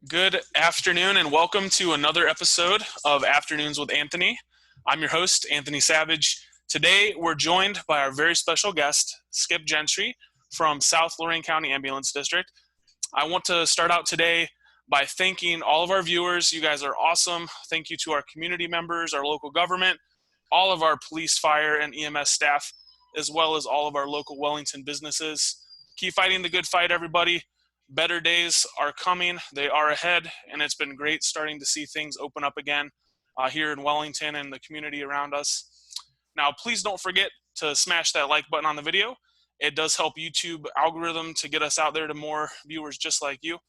Good afternoon and welcome to another episode of Afternoons with Anthony. I'm your host, Anthony Savage. Today we're joined by our very special guest, Skip Gentry from South Lorain County Ambulance District. I want to start out today by thanking all of our viewers. You guys are awesome. Thank you to our community members, our local government, all of our police, fire, and EMS staff, as well as all of our local Wellington businesses. Keep fighting the good fight, everybody. Better days are coming. They are ahead, and it's been great starting to see things open up again here in Wellington and the community around us. Now, please don't forget to smash that like button on the video. It does help YouTube algorithm to get us out there to more viewers just like you.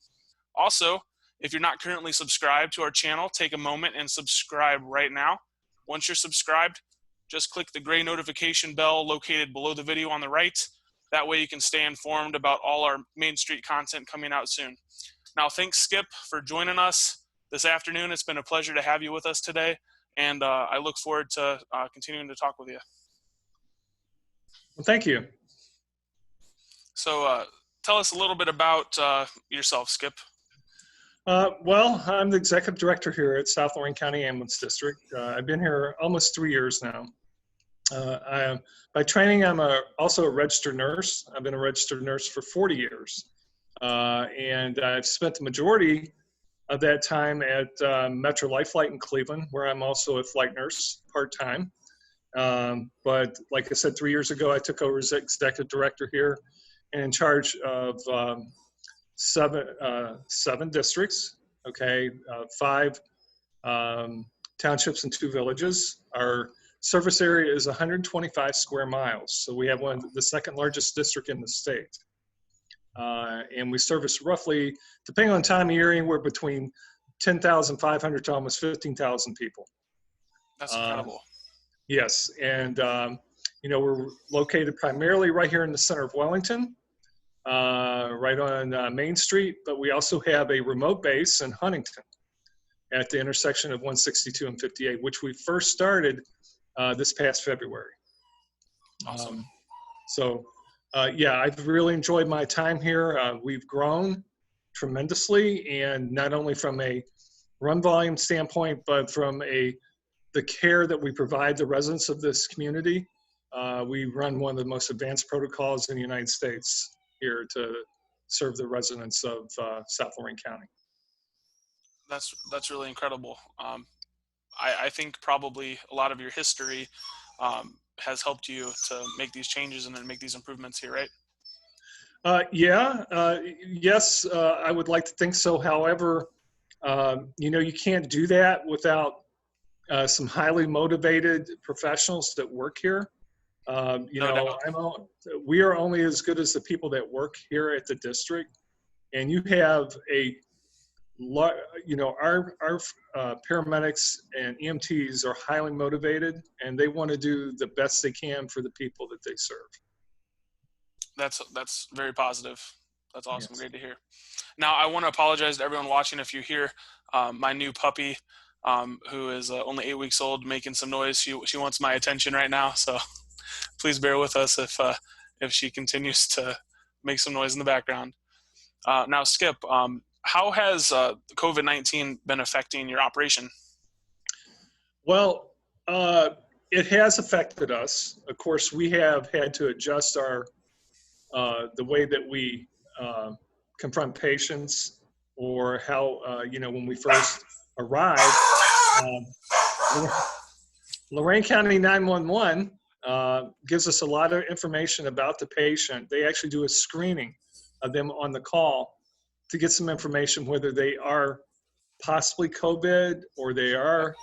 Also, if you're not currently subscribed to our channel, take a moment and subscribe right now. Once you're subscribed, just click the gray notification bell located below the video on the right. That way you can stay informed about all our Main Street content coming out soon. Now, thanks, Skip, for joining us this afternoon. It's been a pleasure to have you with us today, and I look forward to continuing to talk with you. Well, thank you. So tell us a little bit about yourself, Skip. Well, I'm the executive director here at South Lorain County Ambulance District. I've been here almost 3 years now. By training, I'm also a registered nurse. I've been a registered nurse for 40 years. And I've spent the majority of that time at Metro Life Flight in Cleveland, where I'm also a flight nurse part-time. But like I said, 3 years ago, I took over as executive director here and in charge of seven districts, okay, 5 townships and 2 villages. Our service area is 125 square miles. So we have the second largest district in the state. And we service roughly, depending on time of year, anywhere between 10,500 to almost 15,000 people. That's incredible. Yes, and we're located primarily right here in the center of Wellington, right on Main Street, but we also have a remote base in Huntington at the intersection of 162 and 58, which we first started this past February. Awesome. Yeah, I've really enjoyed my time here. We've grown tremendously, and not only from a run volume standpoint, but from the care that we provide the residents of this community. We run one of the most advanced protocols in the United States here to serve the residents of South Lorain County. That's really incredible. I think probably a lot of your history has helped you to make these changes and then make these improvements here, right? Yes, I would like to think so. However, you can't do that without some highly motivated professionals that work here. We are only as good as the people that work here at the district, and you have our paramedics and EMTs are highly motivated, and they want to do the best they can for the people that they serve. That's very positive. That's awesome. Yes. Great to hear. Now, I want to apologize to everyone watching if you hear my new puppy, who is only 8 weeks old, making some noise. She wants my attention right now, so please bear with us if she continues to make some noise in the background. Now, Skip, how has COVID-19 been affecting your operation? Well, it has affected us. Of course, we have had to adjust the way that we confront patients, or how, when we first arrived. Lorain County 911 gives us a lot of information about the patient. They actually do a screening of them on the call to get some information whether they are possibly COVID or they are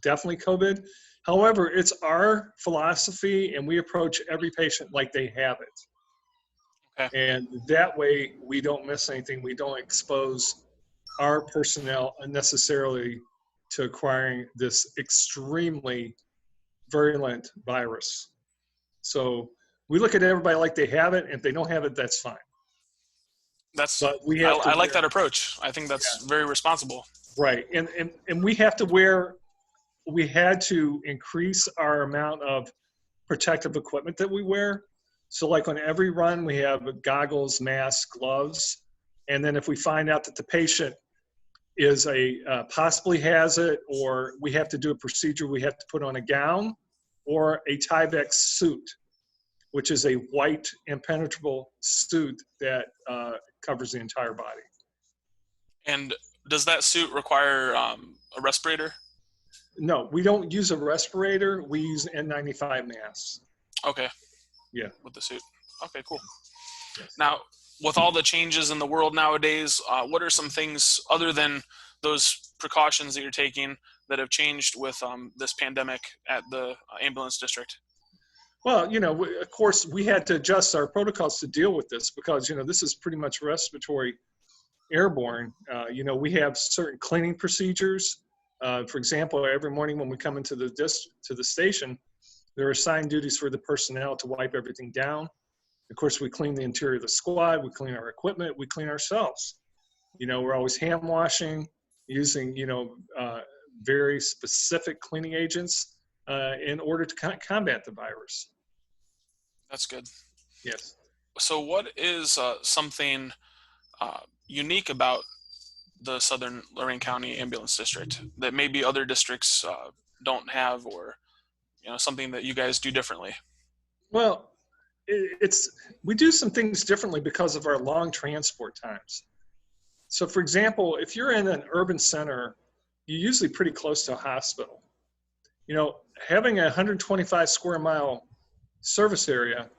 definitely COVID. However, it's our philosophy, and we approach every patient like they have it. Okay. And that way we don't miss anything. We don't expose our personnel unnecessarily to acquiring this extremely virulent virus. So we look at everybody like they have it. If they don't have it, that's fine. I like that approach. I think that's very responsible. Right. And we had to increase our amount of protective equipment that we wear. So like on every run, we have goggles, masks, gloves. And then if we find out that the patient is possibly has it, or we have to do a procedure, we have to put on a gown or a Tyvek suit, which is a white impenetrable suit that covers the entire body. And does that suit require a respirator? No, we don't use a respirator. We use N95 masks. Okay. Yeah. With the suit. Okay, cool. Yes. Now, with all the changes in the world nowadays, what are some things other than those precautions that you're taking that have changed with this pandemic at the ambulance district? Well, of course, we had to adjust our protocols to deal with this because, this is pretty much respiratory airborne. We have certain cleaning procedures. For example, every morning when we come into the station, there are assigned duties for the personnel to wipe everything down. Of course, we clean the interior of the squad, we clean our equipment, we clean ourselves. We're always hand washing, using, very specific cleaning agents in order to combat the virus. That's good. Yes. So what is something unique about the Southern Lorain County Ambulance District that maybe other districts don't have, or something that you guys do differently? Well, we do some things differently because of our long transport times. So, for example, if you're in an urban center, you're usually pretty close to a hospital. Having a 125 square mile service area,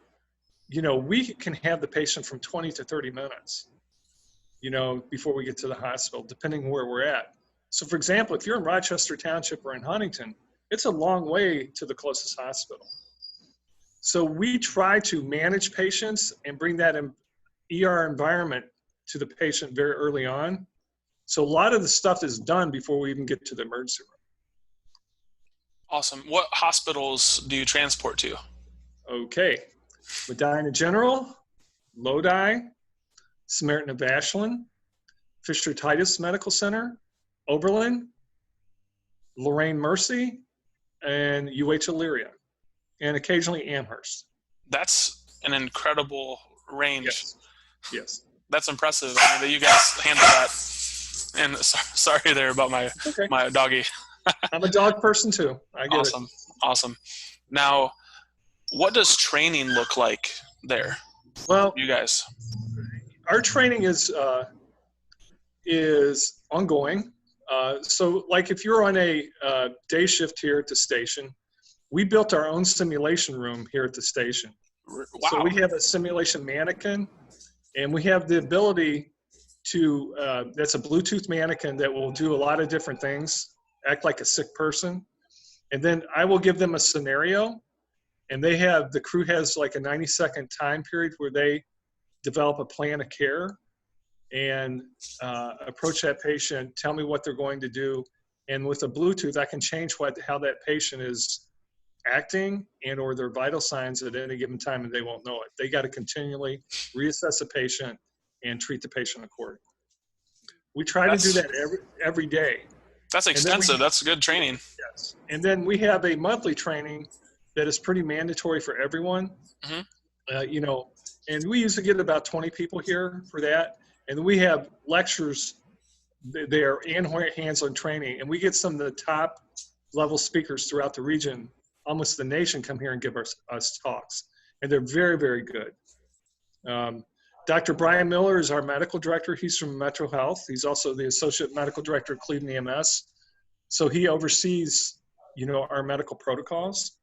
we can have the patient from 20 to 30 minutes, before we get to the hospital, depending where we're at. So, for example, if you're in Rochester Township or in Huntington, it's a long way to the closest hospital. So we try to manage patients and bring that ER environment to the patient very early on. So a lot of the stuff is done before we even get to the emergency room. Awesome. What hospitals do you transport to? Okay. Medina General, Lodi, Samaritan of Ashland, Fisher Titus Medical Center, Oberlin, Lorain Mercy, and UH Elyria, and occasionally Amherst. That's an incredible range. Yes. That's impressive. That you guys handle that. And sorry there about my doggy. I'm a dog person too. I get it. Awesome. Now, what does training look like there? Well, you guys. Our training is ongoing. So like if you're on a day shift here at the station, we built our own simulation room here at the station. Wow. So we have a simulation mannequin, and we have the ability to, that's a Bluetooth mannequin that will do a lot of different things, act like a sick person. And then I will give them a scenario, and the crew has like a 90-second time period where they develop a plan of care and approach that patient, tell me what they're going to do. And with the Bluetooth, I can change how that patient is acting and or their vital signs at any given time, and they won't know it. They got to continually reassess a patient and treat the patient accordingly. We try to do that every day. That's extensive. That's good training. Yes. And then we have a monthly training that is pretty mandatory for everyone. Mm-hmm. And we usually get about 20 people here for that. And we have lectures there and hands-on training. And we get some of the top level speakers throughout the region, almost the nation, come here and give us talks. And they're very, very good. Dr. Brian Miller is our medical director. He's from Metro Health. He's also the associate medical director of Cleveland EMS. So he oversees, our medical protocols,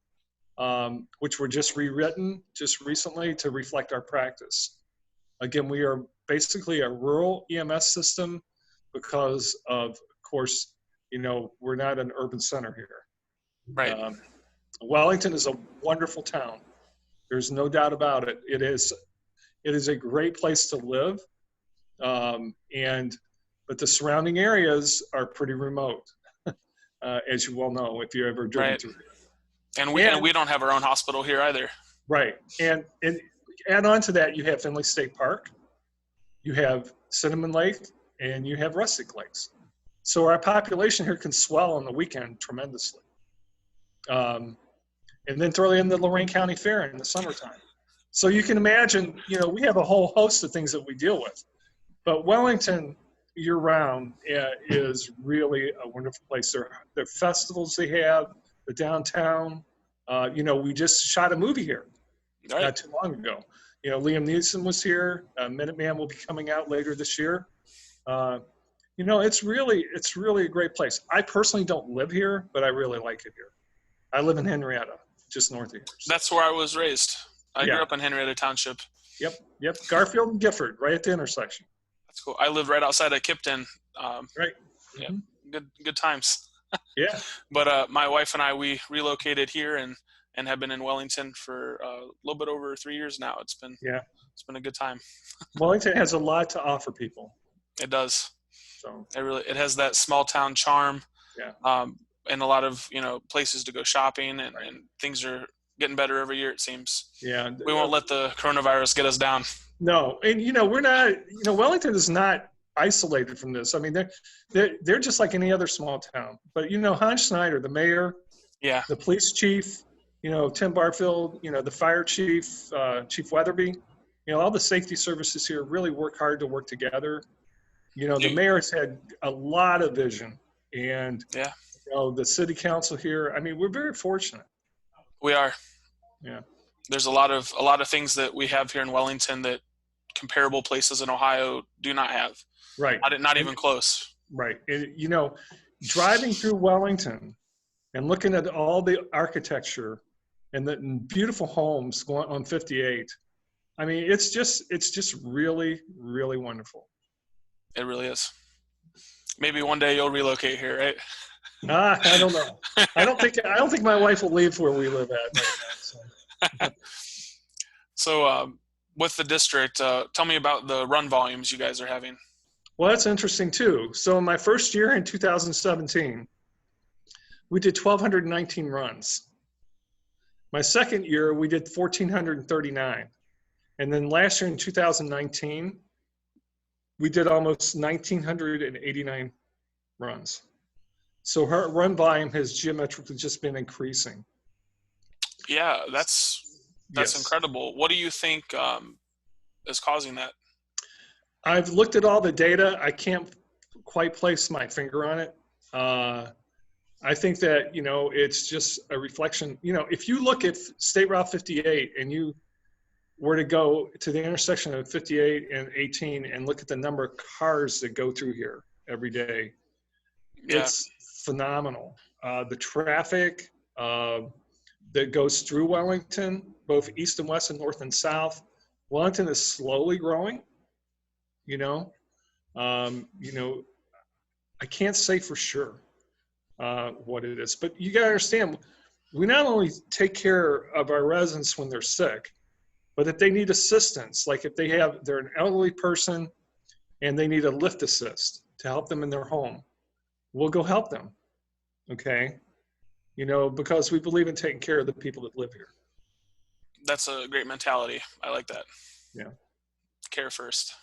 which were just rewritten just recently to reflect our practice. Again, we are basically a rural EMS system because of course, we're not an urban center here. Right. Wellington is a wonderful town. There's no doubt about it. It is a great place to live. But the surrounding areas are pretty remote, as you well know, if you ever driven through it. And we don't have our own hospital here either. Right. And add on to that, you have Finley State Park, you have Cinnamon Lake, and you have Rustic Lakes. So our population here can swell on the weekend tremendously. And then throw in the Lorain County Fair in the summertime. So you can imagine, we have a whole host of things that we deal with. But Wellington year round is really a wonderful place. Their festivals they have, the downtown. We just shot a movie here All right. not too long ago. Liam Neeson was here. Minuteman will be coming out later this year. It's really a great place. I personally don't live here, but I really like it here. I live in Henrietta, just north of here. So. That's where I was raised. I grew up in Henrietta Township. Yep. Garfield and Gifford, right at the intersection. That's cool. I live right outside of Kipton. Right. Yeah. Good times. Yeah. But my wife and I, we relocated here and have been in Wellington for a little bit over 3 years now. It's been a good time. Wellington has a lot to offer people. It does. So it has that small town charm. Yeah. And a lot of places to go shopping and things are getting better every year, it seems. Yeah. We won't let the coronavirus get us down. No. And, we're not, Wellington is not isolated from this. I mean, they're just like any other small town. But, Hans Schneider, the mayor, the police chief, Tim Barfield, the fire chief, Chief Weatherby, all the safety services here really work hard to work together. The mayor's had a lot of vision and, the city council here. I mean, we're very fortunate. We are. Yeah. There's a lot of things that we have here in Wellington that comparable places in Ohio do not have. Right. Not even close. Right. And, driving through Wellington and looking at all the architecture and the beautiful homes going on 58. I mean, it's just really, really wonderful. It really is. Maybe one day you'll relocate here, right? I don't know. I don't think my wife will leave where we live at right now. So with the district, tell me about the run volumes you guys are having. Well, that's interesting too. So in my first year in 2017, we did 1,219 runs. My second year, we did 1,439. And then last year in 2019, we did almost 1,989 runs. So her run volume has geometrically just been increasing. Yeah, that's incredible. What do you think is causing that? I've looked at all the data. I can't quite place my finger on it. I think that, it's just a reflection. If you look at State Route 58 and you were to go to the intersection of 58 and 18 and look at the number of cars that go through here every day, it's phenomenal. The traffic that goes through Wellington, both east and west and north and south, Wellington is slowly growing. I can't say for sure what it is, but you got to understand, we not only take care of our residents when they're sick, but if they need assistance, like if they're an elderly person and they need a lift assist to help them in their home, we'll go help them. Okay. Because we believe in taking care of the people that live here. That's a great mentality. I like that. Yeah. Care first.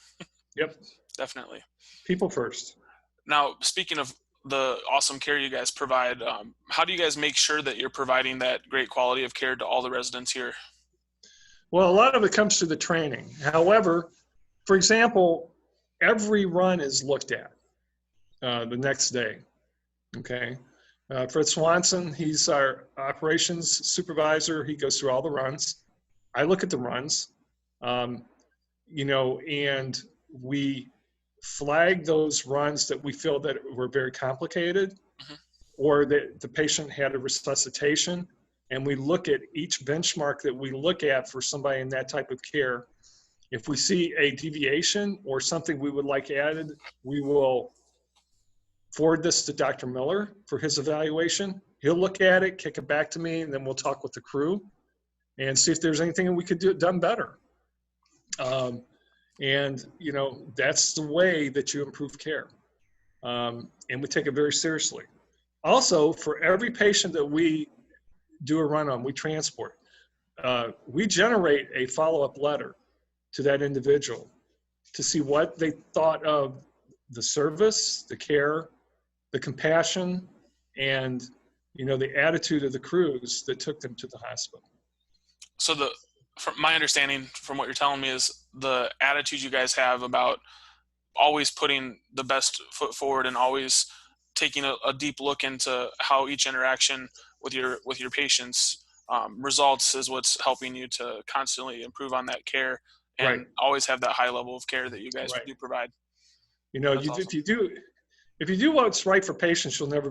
Yep. Definitely. People first. Now, speaking of the awesome care you guys provide, how do you guys make sure that you're providing that great quality of care to all the residents here? Well, a lot of it comes through the training. However, for example, every run is looked at the next day. Okay. Fred Swanson, he's our operations supervisor. He goes through all the runs. I look at the runs, and we flag those runs that we feel that were very complicated, or that the patient had a resuscitation. And we look at each benchmark that we look at for somebody in that type of care. If we see a deviation or something we would like added, we will forward this to Dr. Miller for his evaluation. He'll look at it, kick it back to me, and then we'll talk with the crew and see if there's anything we could do done better. That's the way that you improve care. And we take it very seriously. Also, for every patient that we do a run on, we transport. We generate a follow-up letter to that individual to see what they thought of the service, the care, the compassion, and the attitude of the crews that took them to the hospital. So from my understanding, from what you're telling me, is the attitude you guys have about always putting the best foot forward and always taking a deep look into how each interaction with your patients results is what's helping you to constantly improve on that care Right. and always have that high level of care that you guys Right. do provide. You know, That's awesome. if you do what's right for patients, you'll never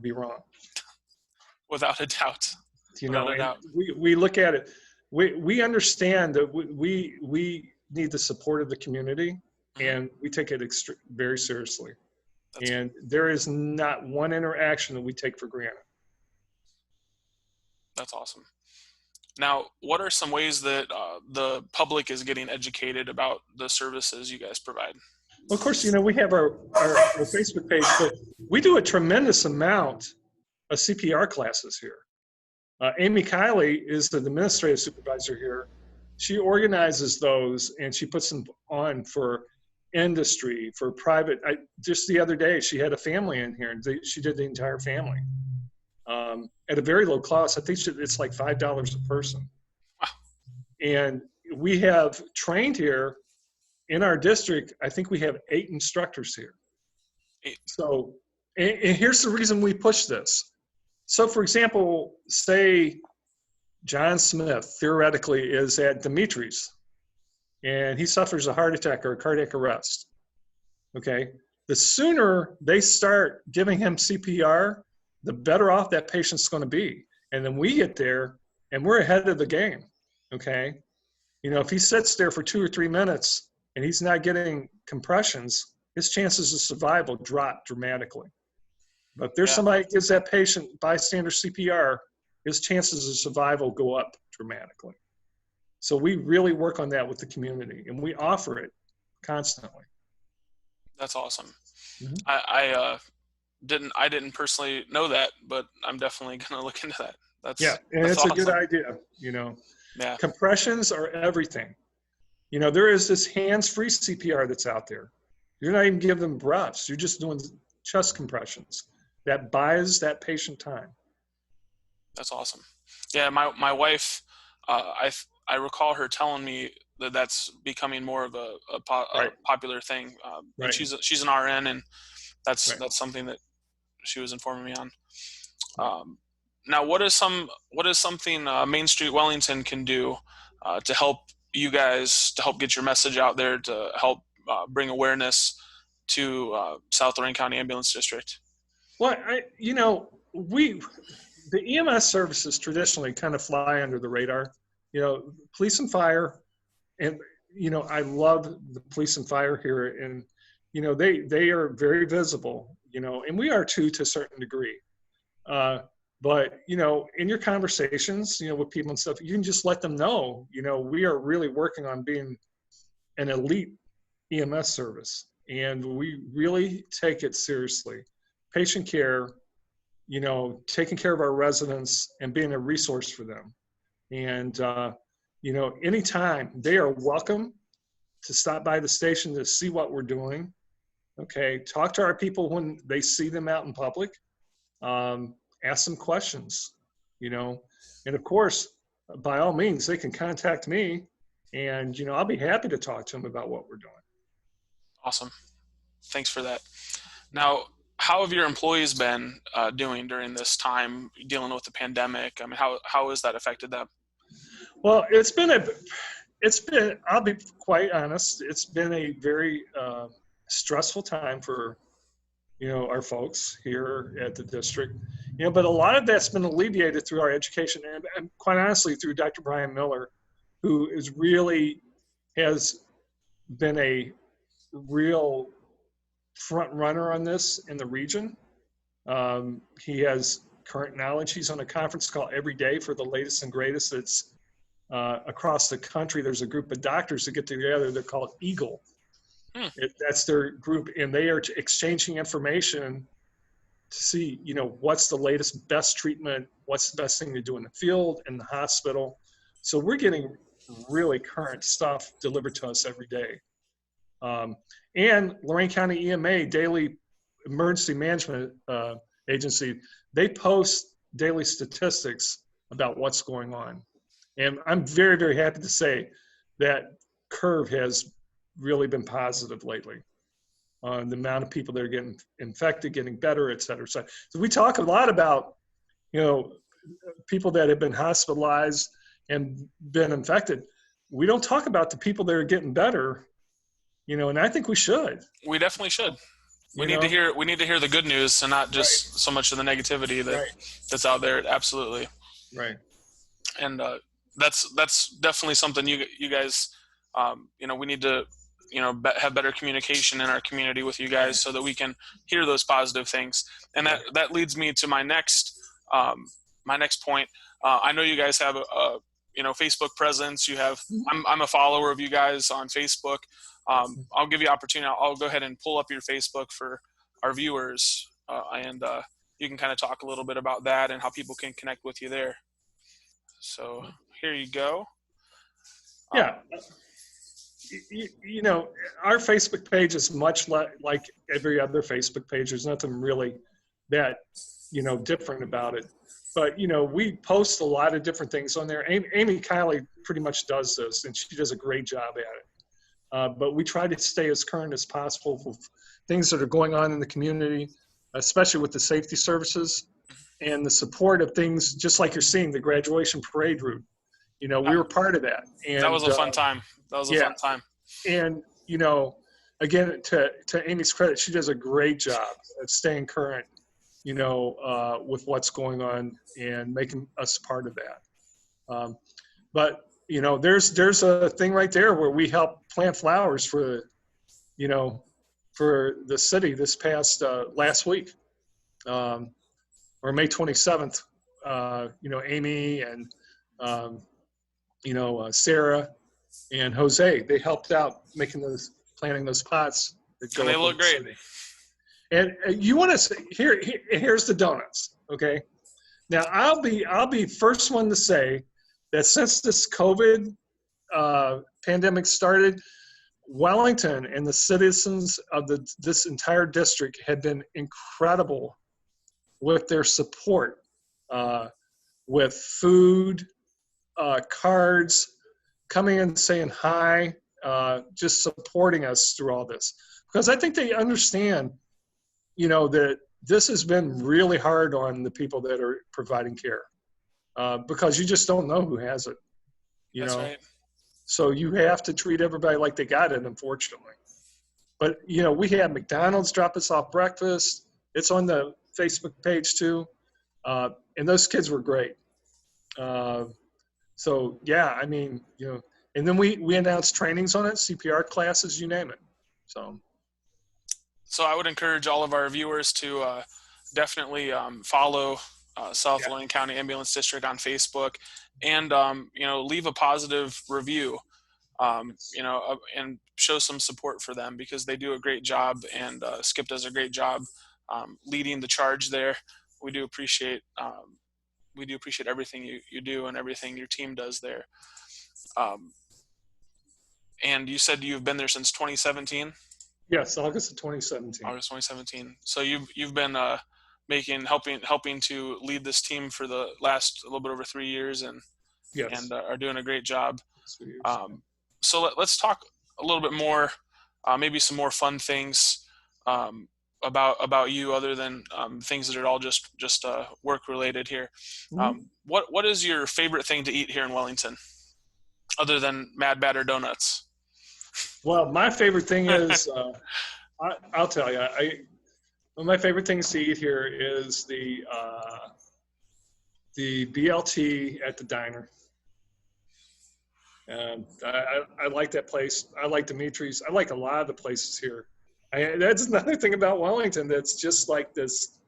be wrong. Without a doubt. You Without know, a and doubt. we look at it. We understand that we need the support of the community, and we take it very seriously. And there is not one interaction that we take for granted. That's awesome. Now, what are some ways that the public is getting educated about the services you guys provide? Well, of course, you know, we have our Facebook page, but we do a tremendous amount of CPR classes here. Amy Kiley is the administrative supervisor here. She organizes those and she puts them on for industry, for private. Just the other day, she had a family in here and she did the entire family at a very low cost. I think it's like $5 a person. Wow. And we have trained here in our district. I think we have 8 instructors here. 8. So, and here's the reason we push this. So, for example, say John Smith theoretically is at Dimitri's and he suffers a heart attack or a cardiac arrest. Okay. The sooner they start giving him CPR, the better off that patient's going to be. And then we get there and we're ahead of the game. Okay. You know, if he sits there for 2 or 3 minutes and he's not getting compressions, his chances of survival drop dramatically. But if there's somebody that gives that patient bystander CPR, his chances of survival go up dramatically. So we really work on that with the community, and we offer it constantly. That's awesome. Mm-hmm. I didn't personally know that, but I'm definitely going to look into that. And it's awesome. A good idea. You know, compressions are everything. You know, there is this hands-free CPR that's out there. You're not even giving them breaths. You're just doing chest compressions. That buys that patient time. That's awesome. Yeah, my wife, I recall her telling me that that's becoming more of a popular thing. And she's an RN, and that's something that she was informing me on. Now, what is something Main Street Wellington can do to help you guys, to help get your message out there, to help bring awareness to South Lorain County Ambulance District? Well, the EMS services traditionally kind of fly under the radar. You know, police and fire, and, you know, I love the police and fire here, and, you know, they are very visible, you know, and we are too, to a certain degree. But, you know, in your conversations, you know, with people and stuff, you can just let them know, you know, we are really working on being an elite EMS service, and we really take it seriously. Patient care, you know, taking care of our residents and being a resource for them. And, you know, anytime they are welcome to stop by the station to see what we're doing. Okay. Talk to our people when they see them out in public. Ask them questions, you know, and of course, by all means, they can contact me and, you know, I'll be happy to talk to them about what we're doing. Awesome. Thanks for that. Now, how have your employees been doing during this time dealing with the pandemic? I mean, how has that affected them? Well, I'll be quite honest, it's been a very stressful time for, you know, our folks here at the district, you know, but a lot of that's been alleviated through our education and quite honestly through Dr. Brian Miller, who has been a real front runner on this in the region. He has current knowledge. He's on a conference call every day for the latest and greatest. It's across the country. There's a group of doctors that get together. They're called EAGLE. That's their group, and they are exchanging information to see, you know, what's the latest, best treatment, what's the best thing to do in the field, in the hospital. So we're getting really current stuff delivered to us every day. And Lorain County EMA, Daily Emergency Management Agency, they post daily statistics about what's going on. And I'm very, very happy to say that curve has really been positive lately. the amount of people that are getting infected, getting better, et cetera. So we talk a lot about, people that have been hospitalized and been infected. We don't talk about the people that are getting better, and I think we should. We definitely should. We need to hear the good news and not just so much of the negativity that's out there. Absolutely. Right. And that's definitely something you guys, we need to, have better communication in our community with you guys so that we can hear those positive things. And that leads me to my next point. I know you guys have a Facebook presence. You have, I'm a follower of you guys on Facebook. I'll give you opportunity. I'll go ahead and pull up your Facebook for our viewers, and you can kind of talk a little bit about that and how people can connect with you there. So here you go. Yeah. Our Facebook page is much like every other Facebook page. There's nothing really that, different about it. But, we post a lot of different things on there. Amy Kiley pretty much does this, and she does a great job at it. But we try to stay as current as possible with things that are going on in the community, especially with the safety services and the support of things, just like you're seeing, the graduation parade route. We were part of that. And that was a fun time. Fun time. And, again, to Amy's credit, she does a great job at staying current, with what's going on and making us part of that. But, there's a thing right there where we help plant flowers for the city this past last week, or May 27th. Amy and Sarah and Jose, they helped out planting those pots. And they look great. City. And you want to say, here's the donuts. Okay. Now I'll be first one to say that since this COVID pandemic started, Wellington and the citizens of this entire district have been incredible with their support, with food, cards, coming in and saying hi, just supporting us through all this. Because I think they understand, that this has been really hard on the people that are providing care, because you just don't know who has it, That's right. So you have to treat everybody like they got it, unfortunately. But, we had McDonald's drop us off breakfast. It's on the Facebook page too. And those kids were great. So yeah, I mean, and then we announced trainings on it, CPR classes, you name it. So I would encourage all of our viewers to definitely follow South Lorain County Ambulance District on Facebook, and leave a positive review, and show some support for them, because they do a great job, and Skip does a great job leading the charge there. We do appreciate everything you do and everything your team does there. And you said you've been there since 2017? Yes, August of 2017. August 2017. So you've been helping to lead this team for the last a little bit over 3 years, and are doing a great job. So let's talk a little bit more, maybe some more fun things about you, other than things that are all just work related here. What is your favorite thing to eat here in Wellington, other than Mad Batter donuts? Well, my favorite thing is, I'll tell you, one of my favorite things to eat here is the BLT at the diner. And I like that place. I like Dimitri's. I like a lot of the places here. That's another thing about Wellington that's just like this,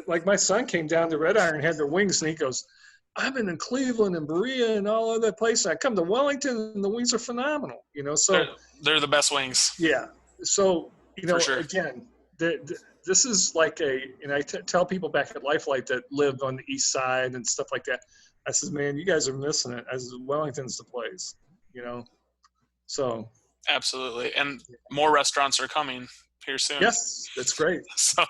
like my son came down to Red Iron and had their wings, and he goes, I've been in Cleveland and Berea and all of that place. I come to Wellington and the wings are phenomenal, so they're the best wings. Yeah. So, For sure. Again, this is like and I tell people back at Lifelight that live on the east side and stuff like that. I says, man, you guys are missing it. As Wellington's the place, so. Absolutely. And more restaurants are coming here soon. Yes, that's great. So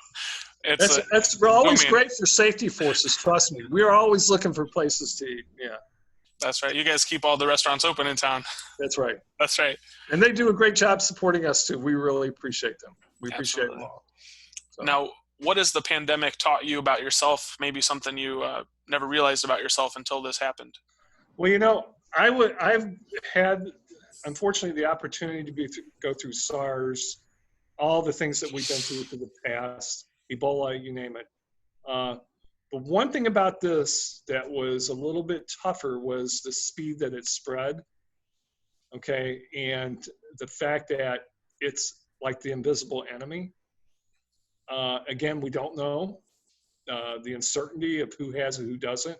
we're always great for safety forces. Trust me. We're always looking for places to eat. Yeah. That's right. You guys keep all the restaurants open in town. That's right. That's right. And they do a great job supporting us too. We really appreciate them. We appreciate them Absolutely. all. So. Now, what has the pandemic taught you about yourself? Maybe something you never realized about yourself until this happened. Well, I've had, unfortunately, the opportunity to go through SARS, all the things that we've been through for the past, Ebola, you name it. But one thing about this that was a little bit tougher was the speed that it spread. Okay, and the fact that it's like the invisible enemy. Again, we don't know the uncertainty of who has and who doesn't.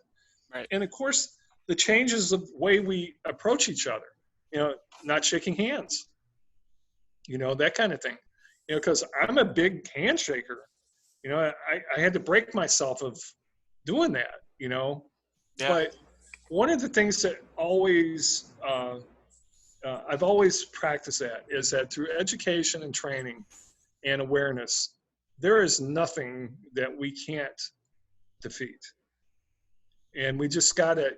Right. And of course, the changes of the way we approach each other, not shaking hands, that kind of thing, because I'm a big handshaker. I had to break myself of doing that, Yeah. But one of the things that always, I've always practiced that is that through education and training and awareness, there is nothing that we can't defeat. And we just got to,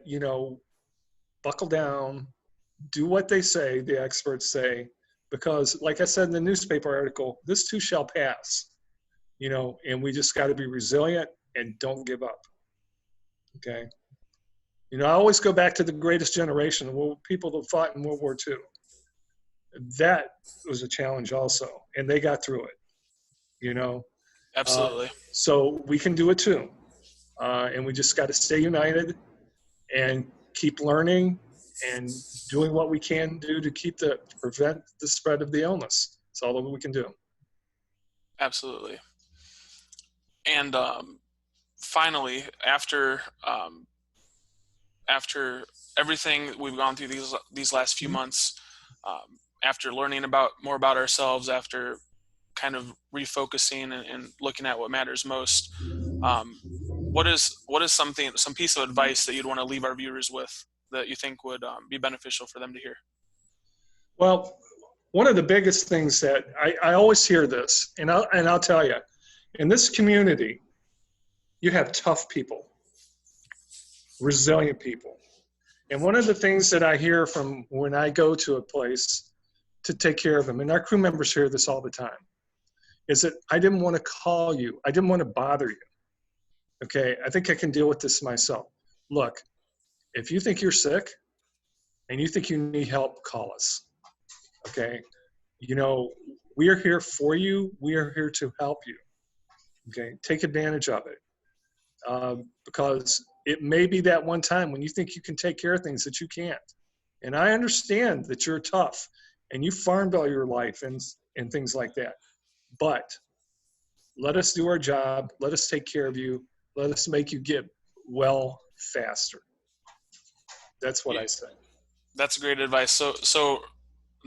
buckle down, do what they say, the experts say, because like I said in the newspaper article, this too shall pass, and we just got to be resilient and don't give up. Okay. I always go back to the greatest generation, people that fought in World War II. That was a challenge also, and they got through it, Absolutely. So we can do it too. And we just got to stay united and keep learning and doing what we can do to prevent the spread of the illness. It's all that we can do. Absolutely. And finally, after everything we've gone through these last few months, after learning more about ourselves, after kind of refocusing and looking at what matters most, what is some piece of advice that you'd want to leave our viewers with that you think would be beneficial for them to hear? Well, one of the biggest things that I always hear this, and I'll tell you, in this community, you have tough people, resilient people. And one of the things that I hear from when I go to a place to take care of them, and our crew members hear this all the time, is that I didn't want to call you. I didn't want to bother you. Okay, I think I can deal with this myself. Look, if you think you're sick and you think you need help, call us. Okay, we are here for you. We are here to help you. Okay, take advantage of it. Because it may be that one time when you think you can take care of things that you can't. And I understand that you're tough and you farmed all your life and things like that. But let us do our job. Let us take care of you. Let us make you get well faster. That's what I say. That's great advice. So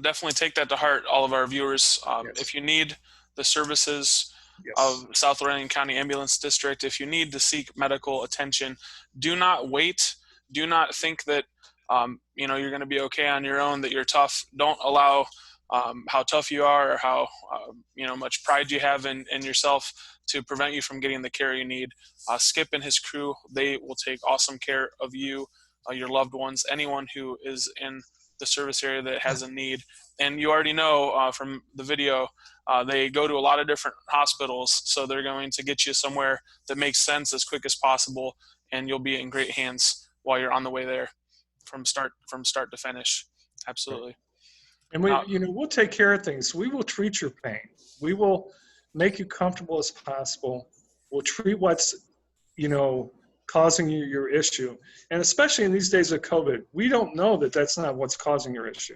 definitely take that to heart, all of our viewers. Yes. If you need the services Yes. of South Lorain County Ambulance District, if you need to seek medical attention, do not wait. Do not think that you're going to be okay on your own, that you're tough. Don't allow how tough you are or how much pride you have in yourself to prevent you from getting the care you need. Skip and his crew, they will take awesome care of you, your loved ones, anyone who is in the service area that has a need. And you already know from the video, they go to a lot of different hospitals, so they're going to get you somewhere that makes sense as quick as possible, and you'll be in great hands while you're on the way there from start to finish. Absolutely. And we'll take care of things. We will treat your pain. We will make you comfortable as possible. We'll treat what's, causing you your issue. And especially in these days of COVID, we don't know that that's not what's causing your issue.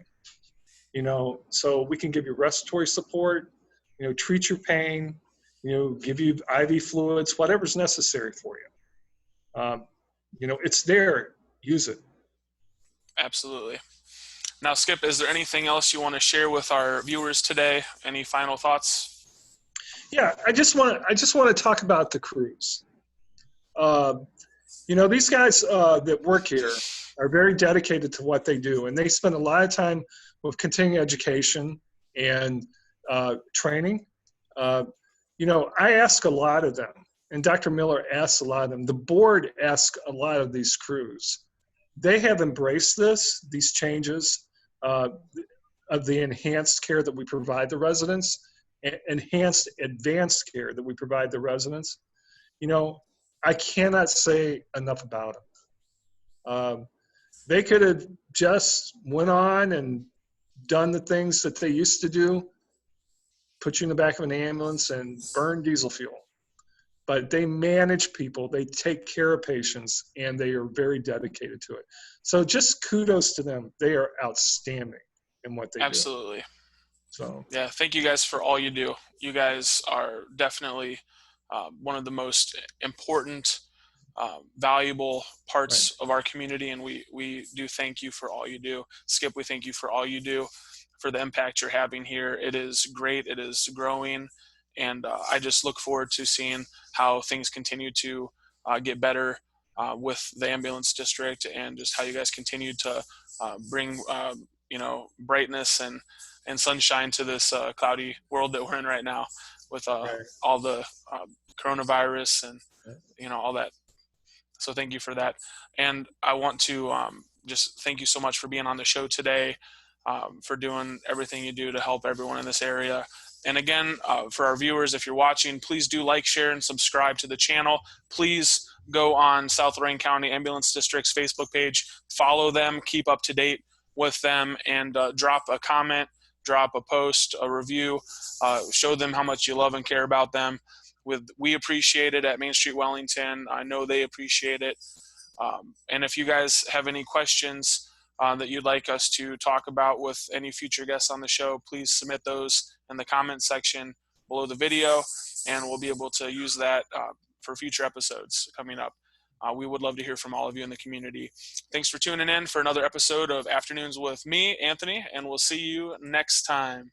So we can give you respiratory support, treat your pain, give you IV fluids, whatever's necessary for you. It's there. Use it. Absolutely. Now, Skip, is there anything else you want to share with our viewers today? Any final thoughts? Yeah, I just want to talk about the crews. These guys that work here are very dedicated to what they do, and they spend a lot of time with continuing education and training. I ask a lot of them, and Dr. Miller asks a lot of them. The board asks a lot of these crews, they have embraced these changes uh, of the enhanced care that we provide the residents, enhanced advanced care that we provide the residents. You know, I cannot say enough about them. They could have just went on and done the things that they used to do, put you in the back of an ambulance and burn diesel fuel. But they manage people, they take care of patients, and they are very dedicated to it. So just kudos to them. They are outstanding in what they do. Absolutely. So yeah, thank you guys for all you do. You guys are definitely one of the most important, valuable parts of our community, and we do thank you for all you do. Skip, we thank you for all you do, for the impact you're having here. It is great. It is growing, and I just look forward to seeing how things continue to get better with the ambulance district, and just how you guys continue to bring brightness and sunshine to this cloudy world that we're in right now, with all the coronavirus and all that. So thank you for that. And I want to just thank you so much for being on the show today, for doing everything you do to help everyone in this area. And again, for our viewers, if you're watching, please do like, share, and subscribe to the channel. Please go on South Lorain County Ambulance District's Facebook page, follow them, keep up to date with them, and drop a comment, drop a post, a review, show them how much you love and care about them. We appreciate it at Main Street Wellington. I know they appreciate it. And if you guys have any questions that you'd like us to talk about with any future guests on the show, please submit those in the comment section below the video, and we'll be able to use that for future episodes coming up. We would love to hear from all of you in the community. Thanks for tuning in for another episode of Afternoons with me, Anthony, and we'll see you next time.